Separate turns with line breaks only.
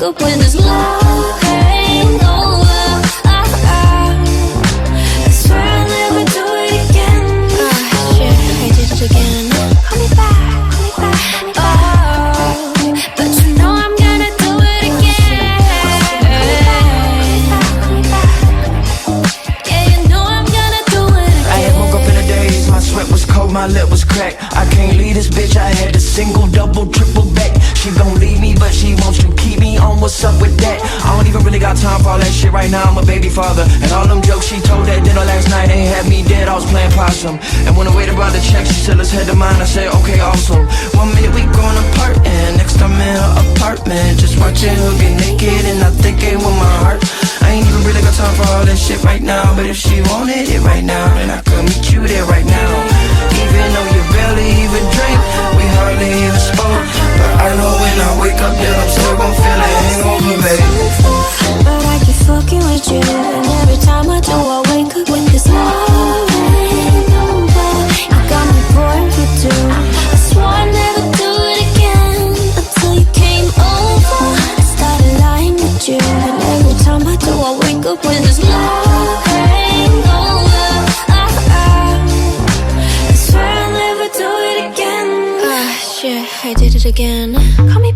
wake up with this love hangover. I swear I'll never do it again. Shit, I did it again. Call me back, call me back, call me back. But you know I'm gonna do it again. Yeah, you know I'm gonna do it again.
I had woke up in the days, my sweat was cold, my lip was cracked. I can't leave this bitch, I had to single, double, triple back. She gon' leave me, but she wants to keep me on, what's up with that? I don't even really got time for all that shit right now, I'm a baby father. And all them jokes she told at dinner last night ain't had me dead, I was playing possum. And when I waited about the check, she said let's head to mine, I said okay, awesome. 1 minute we going apart, and next I'm in her apartment, just watching her get naked, and I thinking with my heart. I ain't even really got time for all that shit right now, but if she wanted it right now, then I could meet you there right now. Even though you barely even drink, we hardly even spoke, but I know when I wake up that I'm still gon' feel a hangover, baby.
But I keep fucking with you, and every time I do, I wake up with this love hangover. You got me bored for two. I swore I'd never do it again until you came over. I started lying with you, and every time I do, I wake up with this love hangover. I swear I'll never do it again. Shit, I did it again. Call me